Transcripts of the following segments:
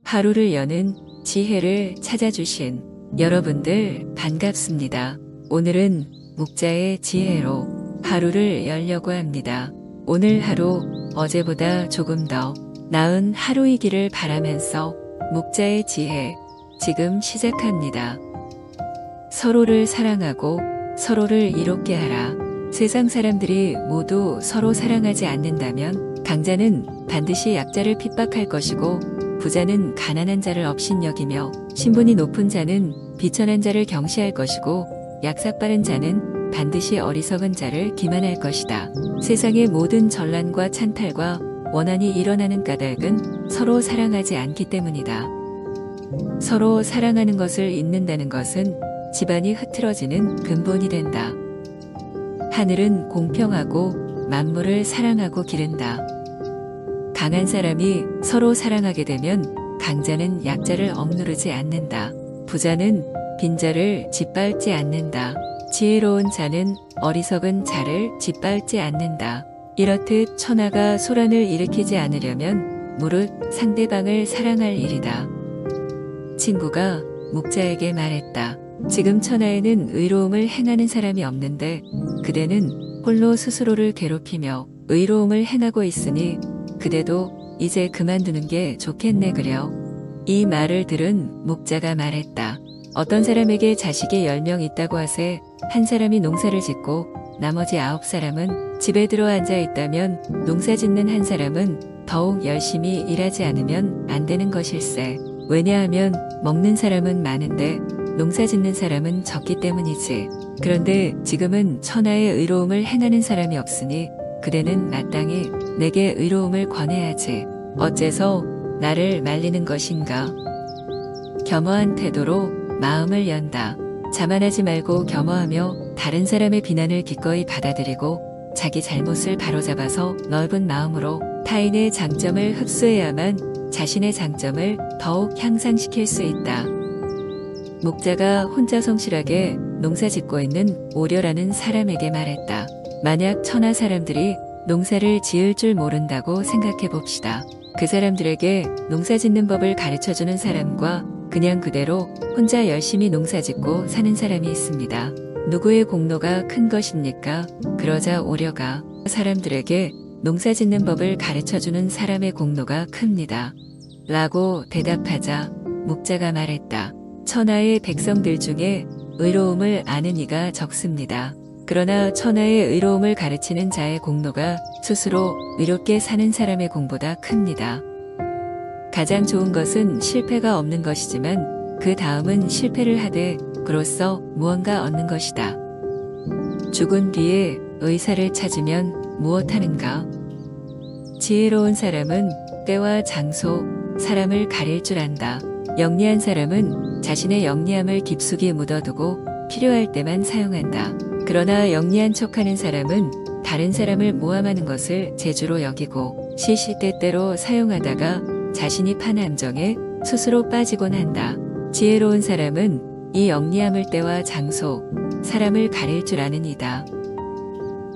하루를 여는 지혜를 찾아주신 여러분들 반갑습니다. 오늘은 묵자의 지혜로 하루를 열려고 합니다. 오늘 하루 어제보다 조금 더 나은 하루이기를 바라면서 묵자의 지혜 지금 시작합니다. 서로를 사랑하고 서로를 이롭게 하라. 세상 사람들이 모두 서로 사랑하지 않는다면 강자는 반드시 약자를 핍박할 것이고 부자는 가난한 자를 업신여기며 신분이 높은 자는 비천한 자를 경시할 것이고 약삭빠른 자는 반드시 어리석은 자를 기만할 것이다. 세상의 모든 전란과 찬탈과 원한이 일어나는 까닭은 서로 사랑하지 않기 때문이다. 서로 사랑하는 것을 잊는다는 것은 집안이 흐트러지는 근본이 된다. 하늘은 공평하고 만물을 사랑하고 기른다. 강한 사람이 서로 사랑하게 되면 강자는 약자를 억누르지 않는다. 부자는 빈자를 짓밟지 않는다. 지혜로운 자는 어리석은 자를 짓밟지 않는다. 이렇듯 천하가 소란을 일으키지 않으려면 무릇 상대방을 사랑할 일이다. 친구가 묵자에게 말했다. 지금 천하에는 의로움을 행하는 사람이 없는데 그대는 홀로 스스로를 괴롭히며 의로움을 행하고 있으니 그대도 이제 그만두는 게 좋겠네 그려. 이 말을 들은 묵자가 말했다. 어떤 사람에게 자식이 10명 있다고 하세 한 사람이 농사를 짓고 나머지 9사람은 집에 들어 앉아 있다면 농사 짓는 한 사람은 더욱 열심히 일하지 않으면 안 되는 것일세. 왜냐하면 먹는 사람은 많은데 농사 짓는 사람은 적기 때문이지. 그런데 지금은 천하의 의로움을 행하는 사람이 없으니 그대는 마땅히 내게 의로움을 권해야지. 어째서 나를 말리는 것인가? 겸허한 태도로 마음을 연다. 자만하지 말고 겸허하며 다른 사람의 비난을 기꺼이 받아들이고 자기 잘못을 바로잡아서 넓은 마음으로 타인의 장점을 흡수해야만 자신의 장점을 더욱 향상시킬 수 있다. 묵자가 혼자 성실하게 농사 짓고 있는 오려라는 사람에게 말했다. 만약 천하 사람들이 농사를 지을 줄 모른다고 생각해 봅시다. 그 사람들에게 농사 짓는 법을 가르쳐주는 사람과 그냥 그대로 혼자 열심히 농사 짓고 사는 사람이 있습니다. 누구의 공로가 큰 것입니까? 그러자 오려가 사람들에게 농사 짓는 법을 가르쳐주는 사람의 공로가 큽니다. 라고 대답하자 묵자가 말했다. 천하의 백성들 중에 의로움을 아는 이가 적습니다. 그러나 천하의 의로움을 가르치는 자의 공로가 스스로 의롭게 사는 사람의 공보다 큽니다. 가장 좋은 것은 실패가 없는 것이지만 그 다음은 실패를 하되 그로써 무언가 얻는 것이다. 죽은 뒤에 의사를 찾으면 무엇하는가? 지혜로운 사람은 때와 장소, 사람을 가릴 줄 안다. 영리한 사람은 자신의 영리함을 깊숙이 묻어두고 필요할 때만 사용한다. 그러나 영리한 척하는 사람은 다른 사람을 모함하는 것을 재주로 여기고 시시때때로 사용하다가 자신이 판 함정에 스스로 빠지곤 한다. 지혜로운 사람은 이 영리함을 때와 장소, 사람을 가릴 줄 아는 이다.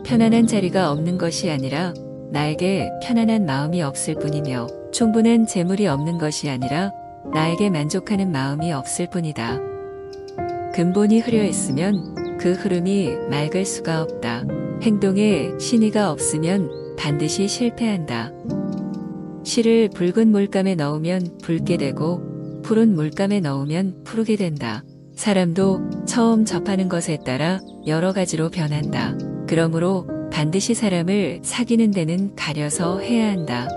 편안한 자리가 없는 것이 아니라 나에게 편안한 마음이 없을 뿐이며 충분한 재물이 없는 것이 아니라 나에게 만족하는 마음이 없을 뿐이다. 근본이 흐려 있으면 그 흐름이 맑을 수가 없다. 행동에 신의가 없으면 반드시 실패한다. 실을 붉은 물감에 넣으면 붉게 되고 푸른 물감에 넣으면 푸르게 된다. 사람도 처음 접하는 것에 따라 여러 가지로 변한다. 그러므로 반드시 사람을 사귀는 데는 가려서 해야 한다.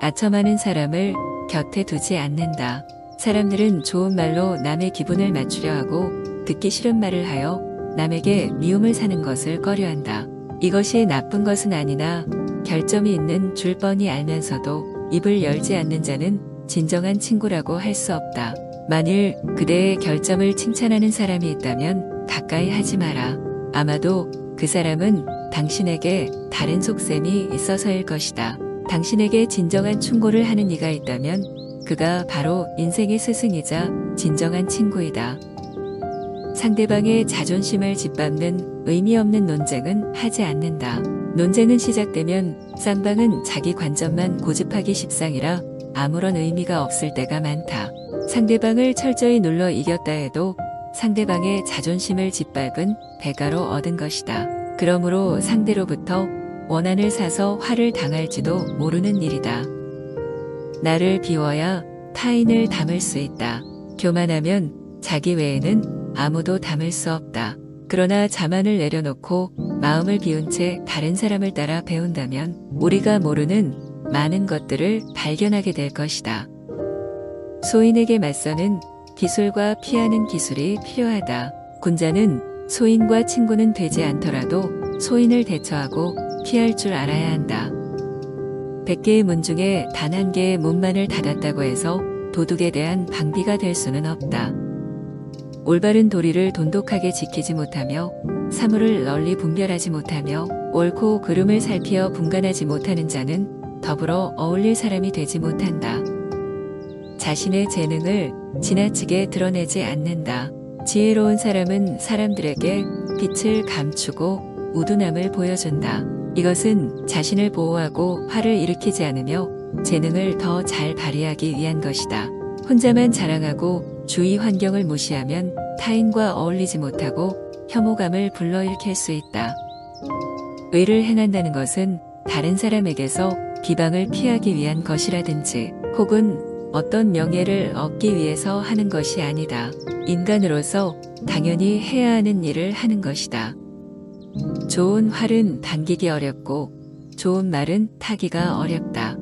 아첨하는 사람을 곁에 두지 않는다. 사람들은 좋은 말로 남의 기분을 맞추려 하고 듣기 싫은 말을 하여 남에게 미움을 사는 것을 꺼려한다. 이것이 나쁜 것은 아니나 결점이 있는 줄 뻔히 알면서도 입을 열지 않는 자는 진정한 친구라고 할 수 없다. 만일 그대의 결점을 칭찬하는 사람이 있다면 가까이 하지 마라. 아마도 그 사람은 당신에게 다른 속셈이 있어서일 것이다. 당신에게 진정한 충고를 하는 이가 있다면 그가 바로 인생의 스승이자 진정한 친구이다. 상대방의 자존심을 짓밟는 의미 없는 논쟁은 하지 않는다. 논쟁은 시작되면 쌍방은 자기 관점만 고집하기 십상이라 아무런 의미가 없을 때가 많다. 상대방을 철저히 눌러 이겼다 해도 상대방의 자존심을 짓밟은 대가로 얻은 것이다. 그러므로 상대로부터 원한을 사서 화를 당할지도 모르는 일이다. 나를 비워야 타인을 담을 수 있다. 교만하면 자기 외에는 아무도 담을 수 없다. 그러나 자만을 내려놓고 마음을 비운 채 다른 사람을 따라 배운다면 우리가 모르는 많은 것들을 발견하게 될 것이다. 소인에게 맞서는 기술과 피하는 기술이 필요하다. 군자는 소인과 친구는 되지 않더라도 소인을 대처하고 피할 줄 알아야 한다. 100개의 문 중에 단 한 개의 문만을 닫았다고 해서 도둑에 대한 방비가 될 수는 없다. 올바른 도리를 돈독하게 지키지 못하며 사물을 널리 분별하지 못하며 옳고 그름을 살피어 분간하지 못하는 자는 더불어 어울릴 사람이 되지 못한다. 자신의 재능을 지나치게 드러내지 않는다. 지혜로운 사람은 사람들에게 빛을 감추고 우둔함을 보여준다. 이것은 자신을 보호하고 화를 일으키지 않으며 재능을 더 잘 발휘하기 위한 것이다. 혼자만 자랑하고 주위 환경을 무시하면 타인과 어울리지 못하고 혐오감을 불러일으킬 수 있다. 의를 행한다는 것은 다른 사람에게서 비방을 피하기 위한 것이라든지 혹은 어떤 명예를 얻기 위해서 하는 것이 아니다. 인간으로서 당연히 해야 하는 일을 하는 것이다. 좋은 활은 당기기 어렵고 좋은 말은 타기가 어렵다.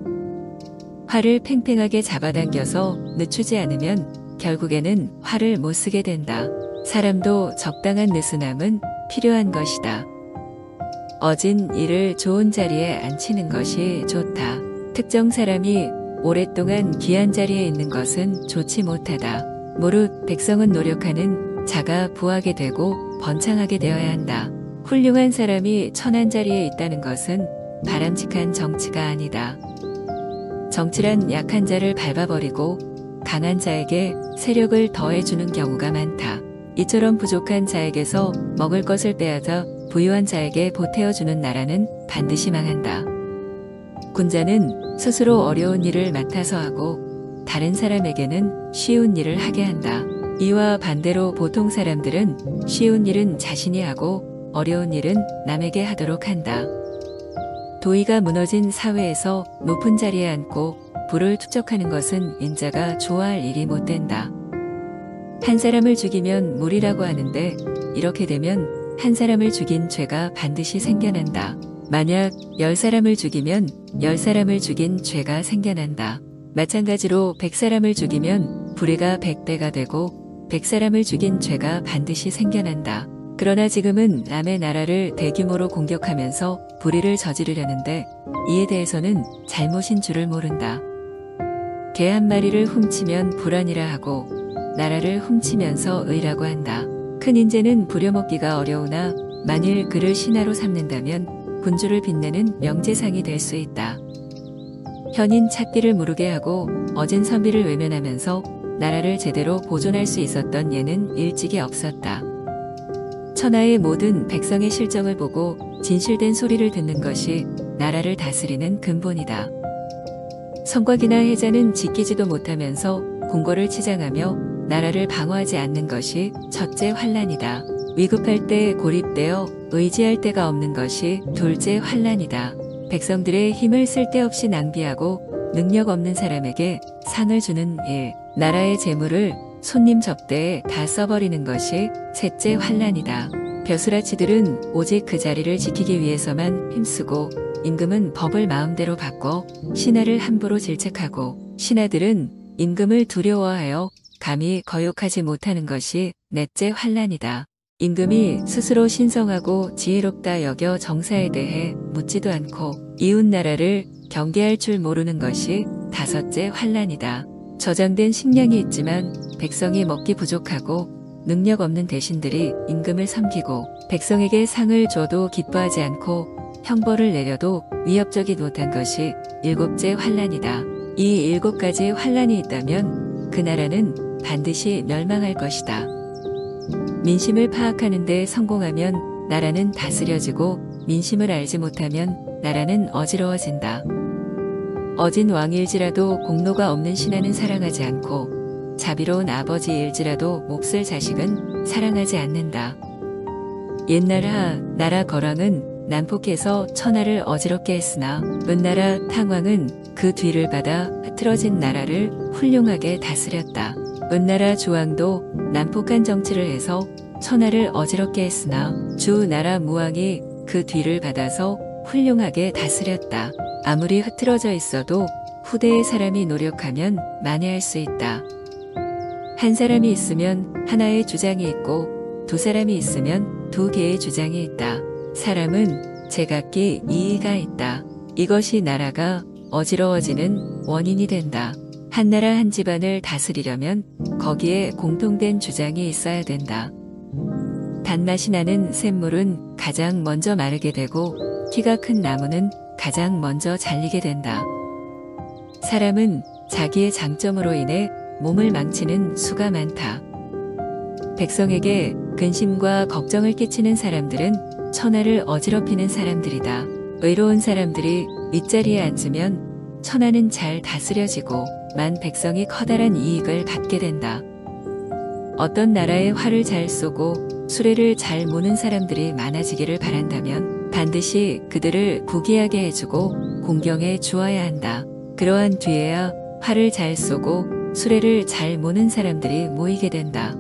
활을 팽팽하게 잡아당겨서 늦추지 않으면 결국에는 활을 못 쓰게 된다. 사람도 적당한 느슨함은 필요한 것이다. 어진 일을 좋은 자리에 앉히는 것이 좋다. 특정 사람이 오랫동안 귀한 자리에 있는 것은 좋지 못하다. 무릇 백성은 노력하는 자가 부하게 되고 번창하게 되어야 한다. 훌륭한 사람이 천한 자리에 있다는 것은 바람직한 정치가 아니다. 정치란 약한 자를 밟아버리고 강한 자에게 세력을 더해주는 경우가 많다. 이처럼 부족한 자에게서 먹을 것을 빼앗아 부유한 자에게 보태어주는 나라는 반드시 망한다. 군자는 스스로 어려운 일을 맡아서 하고 다른 사람에게는 쉬운 일을 하게 한다. 이와 반대로 보통 사람들은 쉬운 일은 자신이 하고 어려운 일은 남에게 하도록 한다. 도의가 무너진 사회에서 높은 자리에 앉고 부를 축적하는 것은 인자가 좋아할 일이 못 된다. 한 사람을 죽이면 무리라고 하는데 이렇게 되면 한 사람을 죽인 죄가 반드시 생겨난다. 만약 10사람을 죽이면 10사람을 죽인 죄가 생겨난다. 마찬가지로 100사람을 죽이면 불의가 100배가 되고 100사람을 죽인 죄가 반드시 생겨난다. 그러나 지금은 남의 나라를 대규모로 공격하면서 불의를 저지르려는데 이에 대해서는 잘못인 줄을 모른다. 개 한 마리를 훔치면 불안이라 하고 나라를 훔치면서 의라고 한다. 큰 인재는 부려먹기가 어려우나 만일 그를 신하로 삼는다면 군주를 빛내는 명재상이 될 수 있다. 현인 찾기를 모르게 하고 어진 선비를 외면하면서 나라를 제대로 보존할 수 있었던 예는 일찍이 없었다. 천하의 모든 백성의 실정을 보고 진실된 소리를 듣는 것이 나라를 다스리는 근본이다. 성곽이나 해자는 지키지도 못하면서 궁궐을 치장하며 나라를 방어하지 않는 것이 첫째 환난이다. 위급할 때 고립되어 의지할 데가 없는 것이 둘째 환난이다. 백성들의 힘을 쓸데없이 낭비하고 능력 없는 사람에게 상을 주는 일, 나라의 재물을 손님 접대에 다 써버리는 것이 셋째 환난이다. 벼슬아치들은 오직 그 자리를 지키기 위해서만 힘쓰고 임금은 법을 마음대로 바꿔 신하를 함부로 질책하고 신하들은 임금을 두려워하여 감히 거역하지 못하는 것이 넷째 환난이다. 임금이 스스로 신성하고 지혜롭다 여겨 정사에 대해 묻지도 않고 이웃 나라를 경계할 줄 모르는 것이 다섯째 환난이다. 저장된 식량이 있지만 백성이 먹기 부족하고 능력 없는 대신들이 임금을 섬기고 백성에게 상을 줘도 기뻐하지 않고 형벌을 내려도 위협적이 못한 것이 일곱째 환난이다. 이 7가지 환난이 있다면 그 나라는 반드시 멸망할 것이다. 민심을 파악하는 데 성공하면 나라는 다스려지고 민심을 알지 못하면 나라는 어지러워진다. 어진 왕일지라도 공로가 없는 신하는 사랑하지 않고 자비로운 아버지일지라도 몹쓸 자식은 사랑하지 않는다. 옛나라 나라 거랑은 난폭해서 천하를 어지럽게 했으나 은나라 탕왕은 그 뒤를 받아 흐트러진 나라를 훌륭하게 다스렸다. 은나라 조왕도 난폭한 정치를 해서 천하를 어지럽게 했으나 주나라 무왕이 그 뒤를 받아서 훌륭하게 다스렸다. 아무리 흐트러져 있어도 후대의 사람이 노력하면 만회할 수 있다. 한 사람이 있으면 하나의 주장이 있고 두 사람이 있으면 두 개의 주장이 있다. 사람은 제각기 이의가 있다. 이것이 나라가 어지러워지는 원인이 된다. 한 나라 한 집안을 다스리려면 거기에 공통된 주장이 있어야 된다. 단맛이 나는 샘물은 가장 먼저 마르게 되고 키가 큰 나무는 가장 먼저 잘리게 된다. 사람은 자기의 장점으로 인해 몸을 망치는 수가 많다. 백성에게 근심과 걱정을 끼치는 사람들은 천하를 어지럽히는 사람들이다. 의로운 사람들이 윗자리에 앉으면 천하는 잘 다스려지고 만 백성이 커다란 이익을 받게 된다. 어떤 나라에 활을 잘 쏘고 수레를 잘 모는 사람들이 많아지기를 바란다면 반드시 그들을 부귀하게 해주고 공경해 주어야 한다. 그러한 뒤에야 활을 잘 쏘고 수레를 잘 모는 사람들이 모이게 된다.